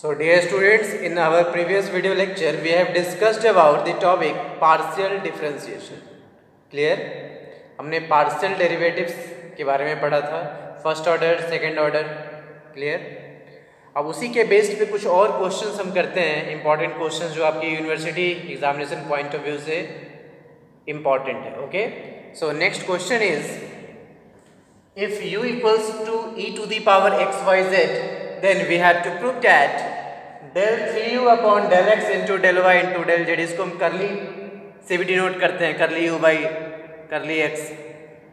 So dear students, in our previous video lecture we have discussed about the topic partial differentiation. Clear? हमने partial derivatives के बारे में पढ़ा था, first order, second order. Clear? अब उसी के बेस्ड पे कुछ और क्वेश्चंस हम करते हैं, इंपॉर्टेंट क्वेश्चंस जो आपकी university examination point of view से इंपॉर्टेंट है. Okay, so next question is if u equals to e to the power xyz, then we have to prove that del 3u upon del x into del y into del z, इसको हम करली से भी denote करते हैं, करली u by करली x,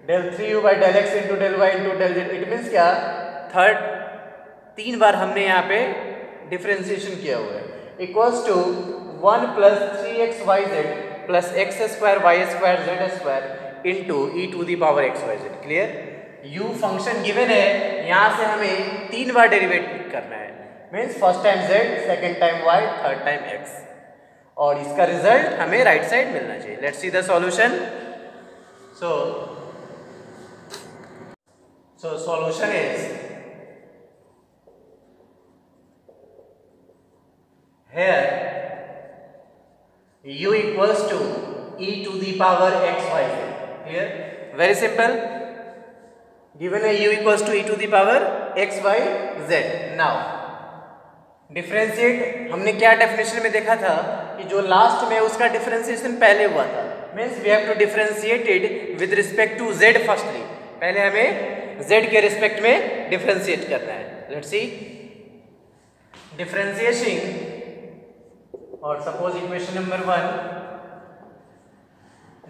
del 3u by del x into del y into del z. It means क्या, थर्ड तीन बार हमने यहाँ पे डिफरेंशिएशन किया हुआ है. Equals to 1 plus 3xyz plus x square y square z square into e to the power xyz. Clear? u function given है, यहाँ से हमें तीन बार डेरिवेट करना है. Means first time z, second time y, third time x, और इसका रिजल्ट हमें राइट साइड मिलना चाहिए. Let's see the solution. So solution is here u equals to e to the power xyz. Clear? Very simple. Given a u equals to e to the power x y z. Now differentiate हमने क्या definition में देखा था कि जो last में उसका differentiation पहले हुआ था. Means we have to differentiate it with respect to z firstly. पहले हमें z के रिस्पेक्ट में डिफरेंशिएट करना है. Let's see differentiation. और suppose equation number 1,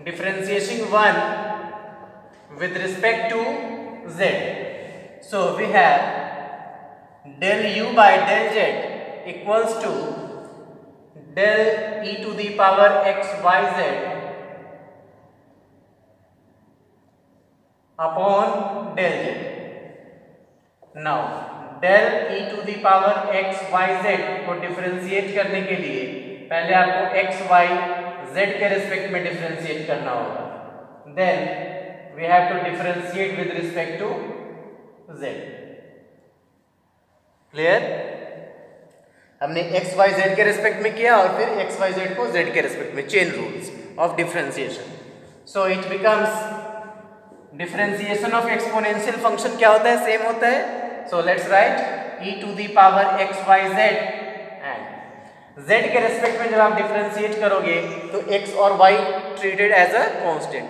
differentiation 1 with respect to z. So we have del u by del z equals to del e to the power x y z upon del z. Now del e to the power x y z को differentiate करने के लिए पहले आपको x y z के respect में differentiate करना होगा. Then we have to differentiate with respect to z. Clear? हमने x y z के रिस्पेक्ट में किया और फिर x y z को z के रिस्पेक्ट में. Chain rules of differentiation. So it becomes differentiation of exponential function क्या होता है, सेम होता है. So let's write e to the power x y z, and z के रेस्पेक्ट में जब आप डिफरेंशिएट करोगे तो x और y treated as a constant.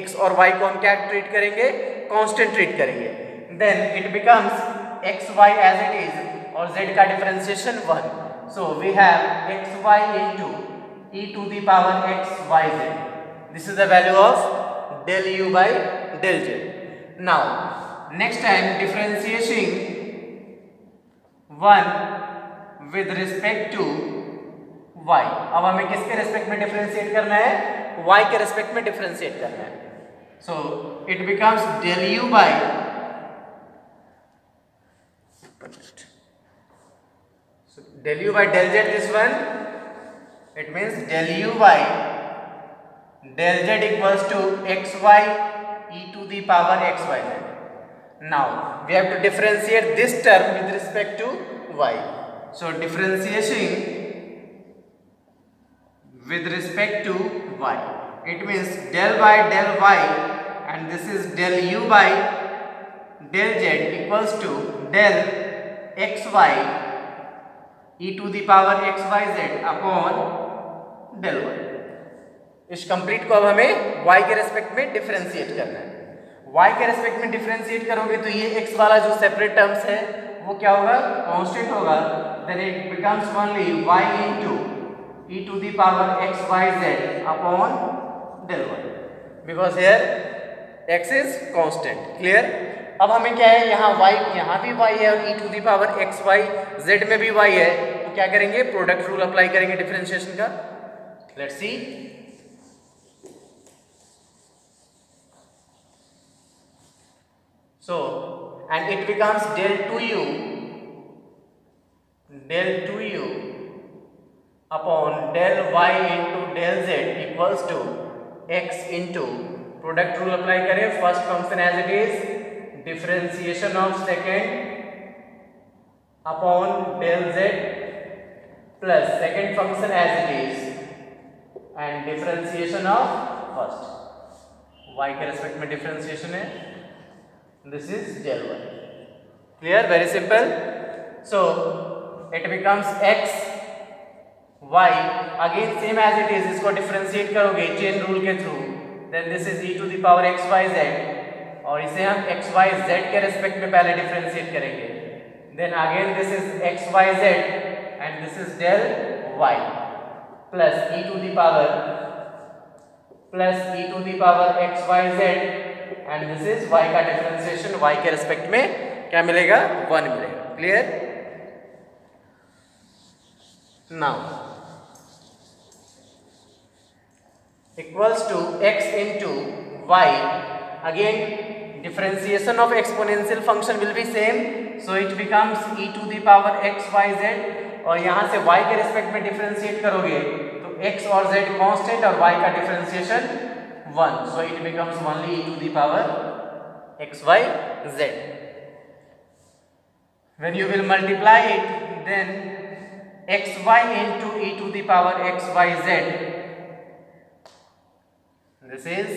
x और y को हम क्या ट्रीट करेंगे, कांस्टेंट ट्रीट करेंगे. Then it becomes x y as it is और z का differentiation 1. So we have x y into e to the power x y z. This is the value of del u by del z. Now next time differentiating 1 with respect to y. अब हमें किसके respect में differentiate करना है, y के respect में differentiate करना है. सो it becomes del u by del z. this one, it means del u by del z equals to xy e to the power xy z. Now we have to differentiate this term with respect to y. So differentiation with respect to y, it means del by del y, and this is del u by del z equals to del xy e to the power xyz upon del y. इस complete को अब हमें y के respect में differentiate करना है. y के respect में डिफरेंशिएट करोगे तो ये x वाला जो सेपरेट टर्म्स है वो क्या होगा, कांस्टेंट होगा. Then it becomes only y into e to the power x y z upon del y, because here x is constant. Clear? अब हमें क्या है, यहाँ y, यहाँ भी y है और e to the power x y z में भी y है, तो क्या करेंगे, प्रोडक्ट रूल अप्लाई करेंगे डिफरेंशिएशन का. Let's see. So and it becomes del 2u upon del y into del z equals to x into product rule apply करें. first function as it is, differentiation of second upon del z plus second function as it is and differentiation of first. y के respect में differentiation है, this is del y. Clear? Very simple. So it becomes x y, again same as it is, इसको differentiate करोगे chain rule के through, then this is e to the power x y z, और इसे हम x y z के respect में पहले differentiate करेंगे, then again this is x y z and this is del y plus e to the power x y z and this is y का differentiation, y के respect में क्या मिलेगा? 1 मिलेगा. Clear? Now equals to x into y, again differentiation of exponential function will be same, so it becomes e to the power x y z, और यहाँ से y के रेस्पेक्ट में डिफरेंशिएट करोगे तो x और z कांस्टेंट और y का differentiation 1, so it becomes only e to the power x y z. When you will multiply it, then x y into e to the power x y z, this is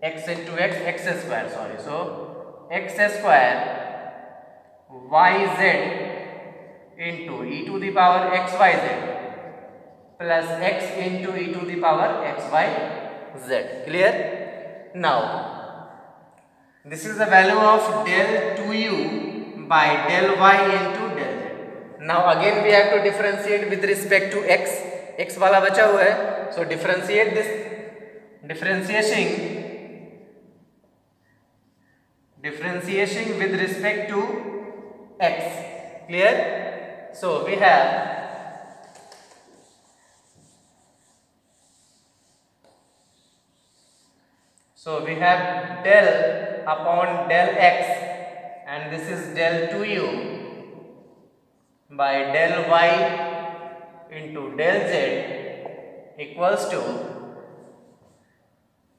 x into x square, sorry, so x square yz into e to the power xyz plus x into e to the power xyz. Clear? Now this is the value of del 2u by del y into del z. Now again we have to differentiate with respect to x वाला बचा हुआ है, so differentiate this, differentiation with respect to x. Clear? So we have del upon del x and this is del 2u by del y into del z equals to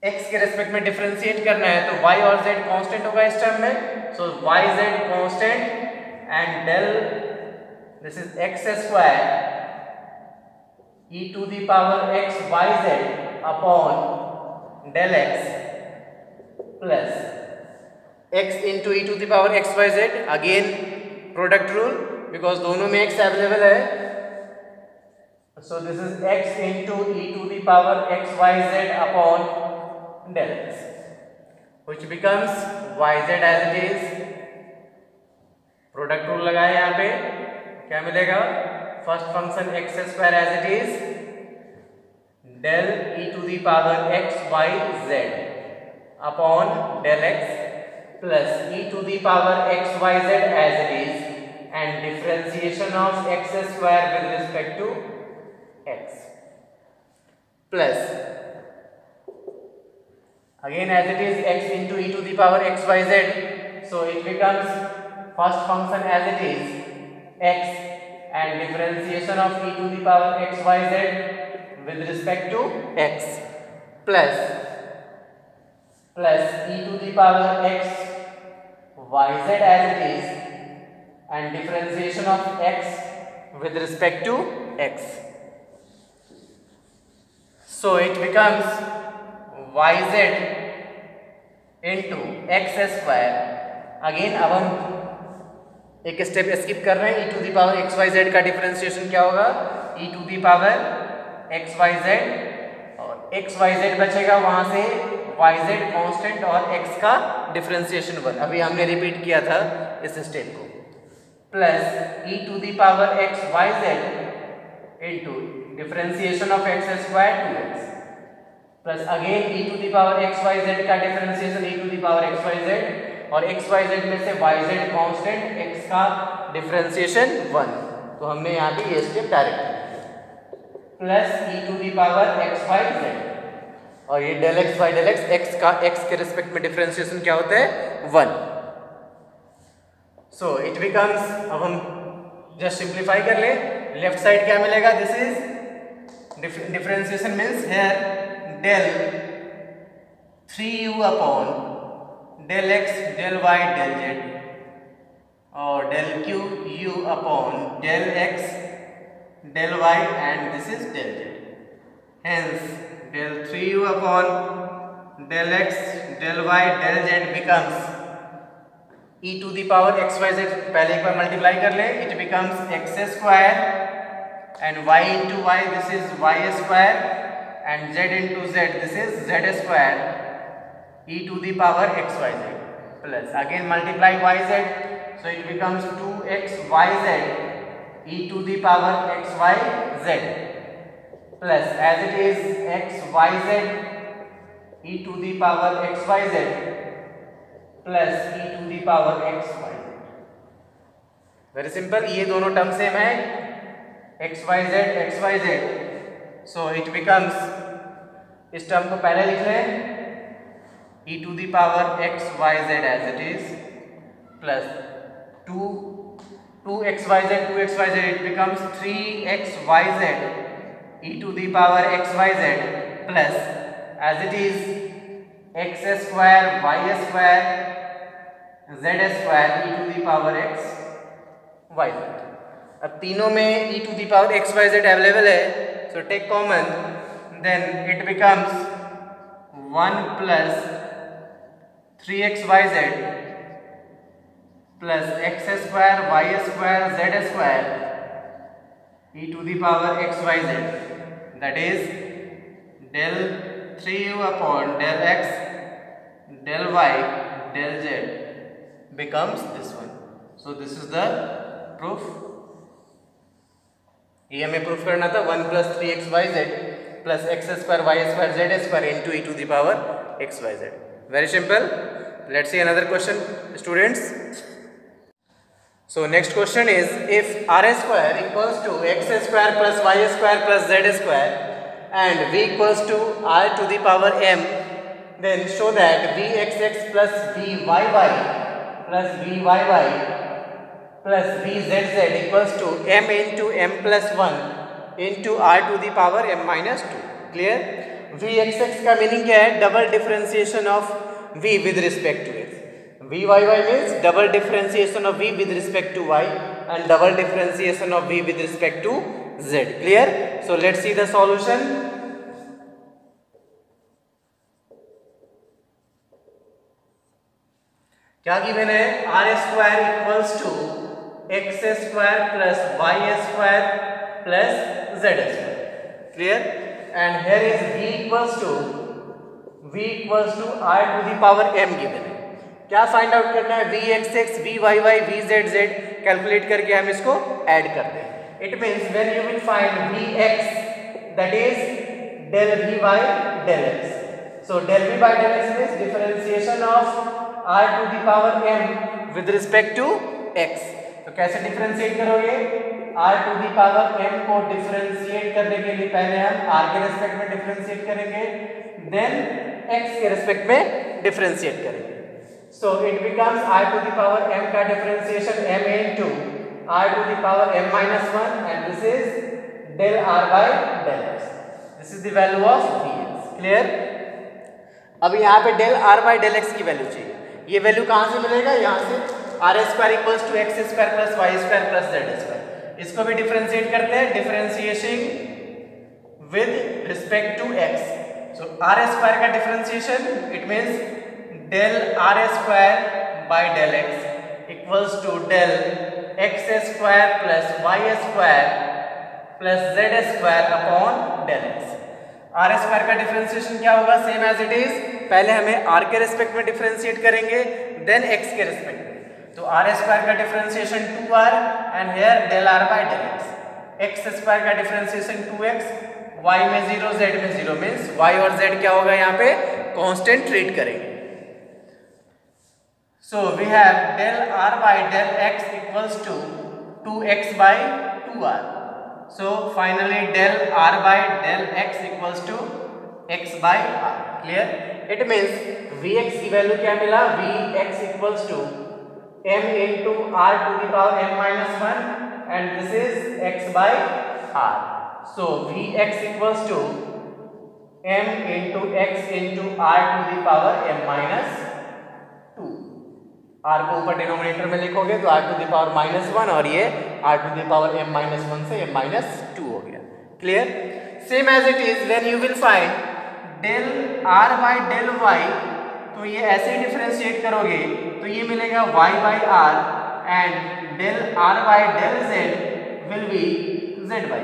x के respect में differentiate करना है तो y और z constant होगा इस term में, सो y z constant and del this is x square e to the power x y z upon del x plus x into e to the power x y z, again product rule because दोनों में x available है, so this is x into e to the power x y z upon del x, which becomes yz as it is. Product rule लगाए यहाँ पे, क्या मिलेगा? First function x square as it is del e to the power x y z upon del x plus e to the power x y z as it is and differentiation of x square with respect to x plus again as it is x into e to the power x y z, so it becomes first function as it is x and differentiation of e to the power x y z with respect to x plus e to the power x y z as it is and differentiation of x with respect to x, so it becomes yz into x square. Again अब हम एक step skip कर रहे हैं, e to the power x y z का differentiation क्या होगा? e to the power x y z और x y z बचेगा, वहां से y z कांस्टेंट और x का डिफरेंशिएशन 1, अभी हमने रिपीट किया था इस स्टेप को, plus e to the power x y z into differentiation of x square 2x plus again e to the power x y z का differentiation e to the power x y z और x y z में से y z constant x का differentiation 1, तो हमने यहाँ पे ये step direct plus e to the power x y z और ये del x by del x, x का x के रिस्पेक्ट में डिफरेंशिएशन क्या होता है? 1. सो इट बिकम्स, अब हम जस्ट सिंप्लीफाई कर ले, लेफ्ट साइड क्या मिलेगा? This is differentiation means here del 3u upon del x del y del z और del q u upon del x del y and this is del z. Hence del 3u upon del x del y del z becomes e to the power xyz. पहले एक बार multiply कर ले, it becomes x square and y into y this is y square and z into z this is z square e to the power xyz plus again multiply yz, so it becomes 2xyz e to the power xyz plus as it is xyz e to the power xyz plus e to the power xyz. Very simple, ये दोनों term same है xyz, so it becomes, इस term को पहले लिख लें e to the power xyz as it is plus 2xyz it becomes 3xyz e to the power xyz plus as it is x square y square z square e to the power xyz. अब तीनों में e to the power xyz available है, so take common, then it becomes 1 plus 3xyz plus x square y square z square e to the power xyz, that is del 3u upon del x del y del z becomes this one. So this is the proof. ये हमें proof करना था 1 plus 3xyz plus x square y square z square into e to the power xyz. Very simple. Let's see another question, students. So next question is, if r square equals to x square plus y square plus z square and v equals to r to the power m, then show that vxx plus vyy plus vyy plus vzz equals to m into m plus 1 into r to the power m minus 2. Clear? vxx का meaning क्या है? Double differentiation of v with respect to x. vyy means double differentiation of v with respect to y and double differentiation of v with respect to z. Clear? So let's see the solution. क्या given है? r square equals to x square plus y square plus z square. Clear? And here is v equals to r to the power m given है. क्या find out करना है? vxx vyy vzz calculate करके हम इसको add करते हैं. It means when you will find vx, that is del vy del x. So del vy del x means differentiation of r to the power m with respect to x. तो कैसे differentiate करोगे? r to the power m को differentiate करने के लिए पहले हम r के रेस्पेक्ट में डिफरेंशिएट करेंगे, देन x के रेस्पेक्ट में डिफरेंशिएट करेंगे. So it becomes r to the power m का differentiation m into r to the power m minus 1 and this is del r by del x. This is the value of vx. Clear? अब यहाँ पे del r by del x की value चाहिए. ये value कहाँ से मिलेगा? यहाँ से r square equals to x square plus y square plus z square. इसको भी डिफरेंशिएट करते हैं, differentiation with respect to x. So r square का differentiation it means del r square by del x equals to del x square plus y square plus z square upon del x. r square का differentiation क्या होगा? Same as it is. पहले हमें r के respect में differentiate करेंगे, then x के respect में. तो r स्क्वायर का differentiation 2r and here del r by del x. x square का डिफरेंशिएशन 2x, y में 0 z में 0 मींस y और z क्या होगा? यहाँ पे कांस्टेंट ट्रीट करेंगे. So we have del r by del x equals to 2x by 2r. So finally del r by del x equals to x by r. Clear? It means vx की value क्या मिला? vx equals to m into r to the power m minus 1 and this is x by r. So vx equals to m into x into r to the power m minus 2. r को ऊपर denominator में लिखोगे तो r to the power -1 और ये r to the power m -1 से m -2 Clear? Same as it is when you will find del r by del y, तो ये ऐसे डिफरेंशिएट करोगे तो ये मिलेगा y by r and del r by del z will be z by।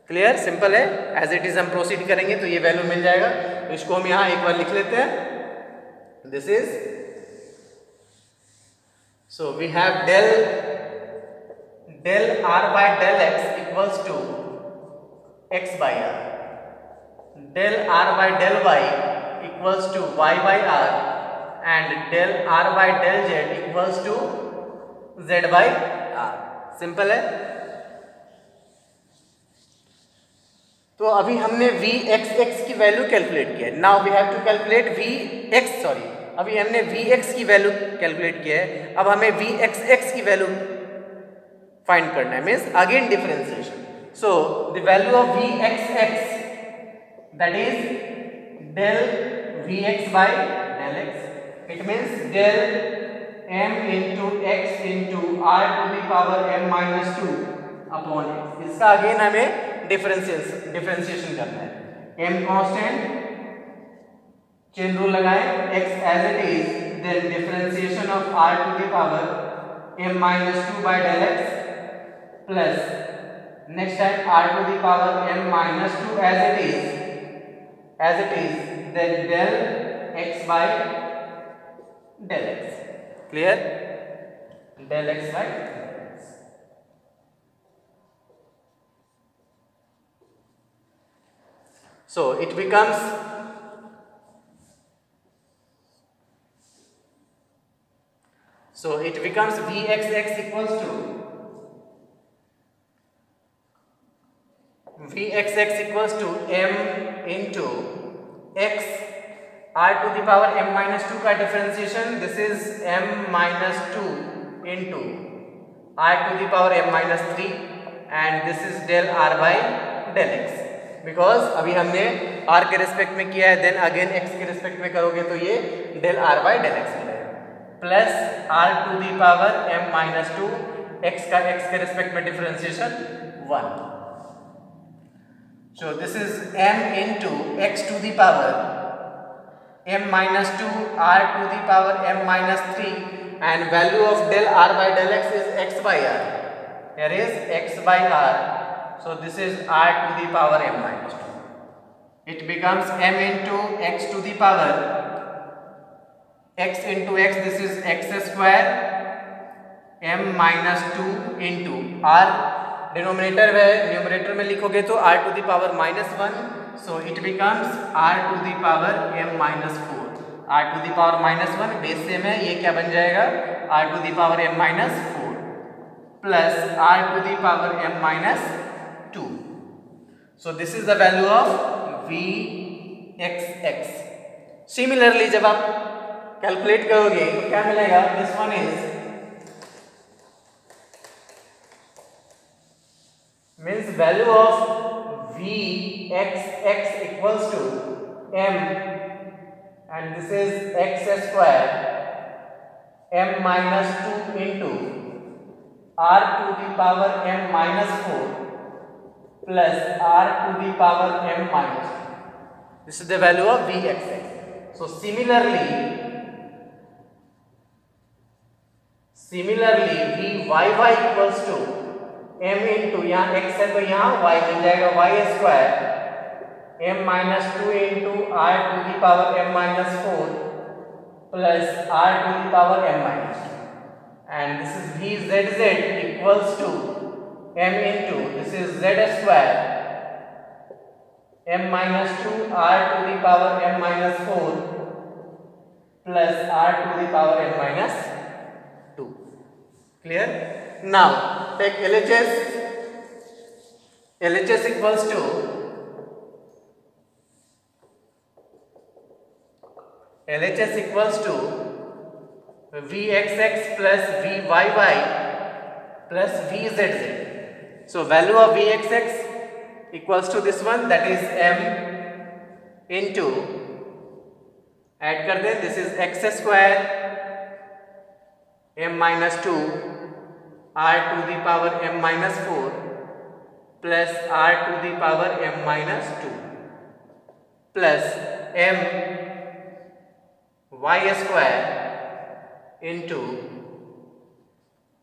Clear? Simple है। As it is हम proceed करेंगे तो ये वैल्यू मिल जाएगा। तो इसको हम यहाँ एक बार लिख लेते हैं। This is, so we have del r by del x equals to x by r, del r by del y equals to y by r and del r by del z equals to z by r। Simple है। तो अभी हमने Vx की value calculate किया है। Now we have to calculate अभी हमने Vx की वैल्यू कैलकुलेट किया है, अब हमें Vx की वैल्यू फाइंड करना है, means again differentiation. So the value of Vx that is del Vx by del x, it means del m into x into r to the power m minus 2 upon x। इसका again हमें differentiation करना है। m constant, chain rule लगाएं, x as it is, then differentiation of r to the power m minus 2 by del x plus next time r to the power m minus 2 as it is, then del x by del x। Clear? Del x by del x। So it becomes Vxx equals to m into x r to the power m minus 2 का differentiation, this is m minus 2 into r to the power m minus 3 and this is del r by del x। Because अभी हमने r के respect में किया है, then again x के respect में करोगे तो ये del r by del x मिलेगा, plus r to the power m minus 2, x का x के रिस्पेक्ट में differentiation 1। So this is m into x to the power m minus 2 r to the power m minus 3 and value of del r by del x is x by r. Here is x by r. So this is r to the power m minus 2. It becomes m into x to the power x into x, this is x square m minus 2 into r, denominator है, numerator में लिखोगे तो r to the power -1, so it becomes r to the power m minus 4। r to the power -1 base same है, ये क्या बन जाएगा r to the power m minus 4 plus r to the power m minus 2। So this is the value of Vxx। Similarly जब आप calculate करोगे तो क्या मिलेगा, this one is means value of Vxx equals to m and this is x square m minus 2 into r to the power m minus 4 plus r to the power m minus 2. This is the value of Vxx. So similarly Vyy equals to m into, यहाँ x है तो यहाँ y मिल जाएगा, y square m minus 2 into r to the power m minus 4 plus r to the power m minus 2 and this is Vzz equals to m into, this is z square m minus 2 r to the power m minus 4 plus r to the power m minus 2. Clear? Now take LHS. LHS equals to Vxx plus Vyy plus Vzz. So value of Vxx equals to this one, that is m into, add कर दें, this is x square m minus 2 r to the power m minus 4 plus r to the power m minus 2 plus m y square into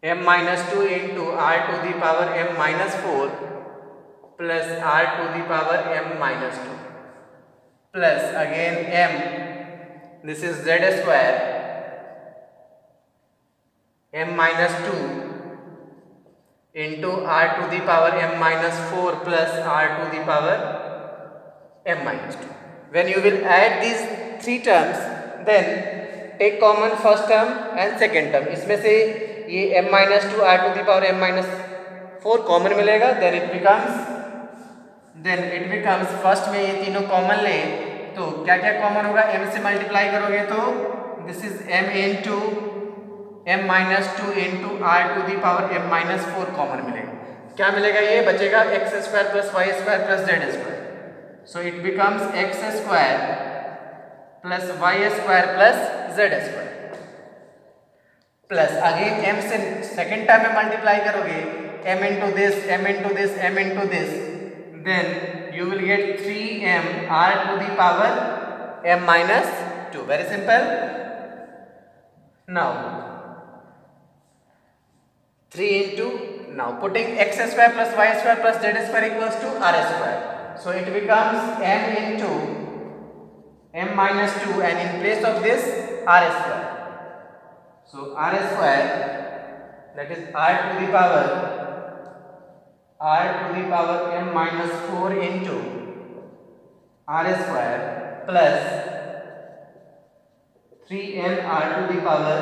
m minus 2 into r to the power m minus 4 plus r to the power m minus 2 plus again m, this is z square m minus 2 into r to the power m minus 4 plus r to the power m minus 2. When you will add these three terms, then take common first term and second term. इसमें से ये m minus 2 r to the power m minus 4 common मिलेगा. then it becomes first में ये तीनों common ले तो क्या क्या कॉमन होगा, m से मल्टीप्लाई करोगे तो this is m into m minus 2 into r to the power m minus 4 common मिलेगा. क्या मिलेगा, ये बचेगा x square plus y square plus z square. So it becomes x square plus y square plus z square plus again m से second term में multiply करोगे m into this m into this m into this, then you will get 3m r to the power m minus 2. Very simple. Now 3 into, now putting x square plus y square plus z square equals to r square. So it becomes m into m minus 2 and in place of this r square. So r square, that is r to the power m minus 4 into r square plus 3m r to the power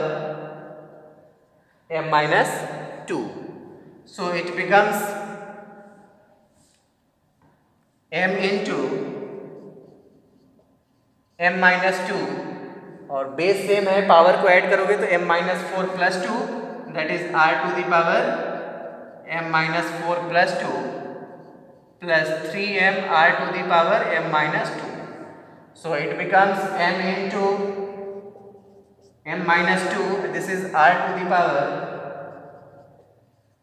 m minus 2. So it becomes m into m minus 2 और base same है, power को add करोगे तो m minus 4 plus 2, that is r to the power m minus 4 plus 2 plus 3m r to the power m minus 2. So it becomes m into m minus 2, this is r to the power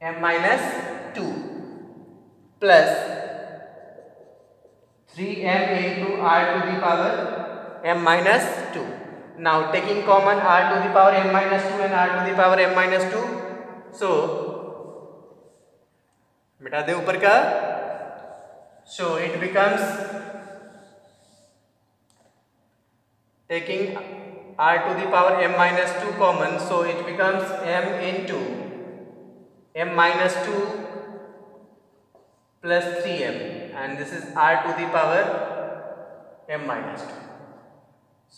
m minus 2 plus 3m into r to the power m minus 2. Now taking common r to the power m minus 2 and r to the power m minus 2. So मिटा दे ऊपर का. So it becomes, taking r to the power m minus 2 common, so it becomes m into m minus 2 plus 3m and this is r to the power m minus 2.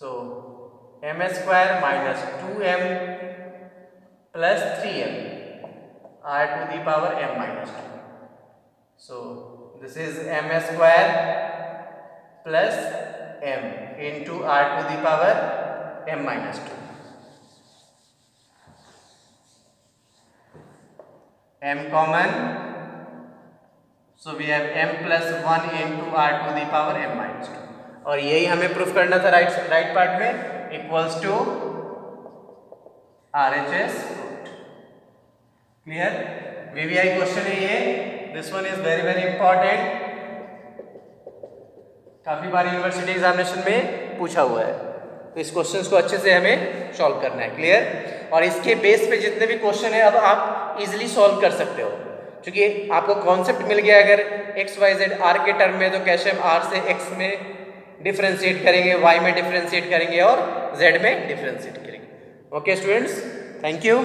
So m square minus 2m plus 3m r to the power m minus 2. So this is m square plus m into r to the power m minus 2. m common, so we have m plus 1 into r to the power m minus 2. और यही हमें proof करना था right part में, equals to RHS root. Clear. VVI question है ये. This one is very very important, काफी बार यूनिवर्सिटी एग्जामिनेशन में पूछा हुआ है, तो इस क्वेश्चंस को अच्छे से हमें सॉल्व करना है. क्लियर. और इसके बेस पे जितने भी क्वेश्चन है अब आप इजीली सॉल्व कर सकते हो, क्योंकि आपको कॉन्सेप्ट मिल गया. अगर एक्स वाई जेड आर के टर्म में तो कैसे हम आर से एक्स में डिफरेंशिएट करेंगे, वाई में डिफरेंशिएट करेंगे और जेड में डिफरेंशिएट करेंगे. Okay students, thank you.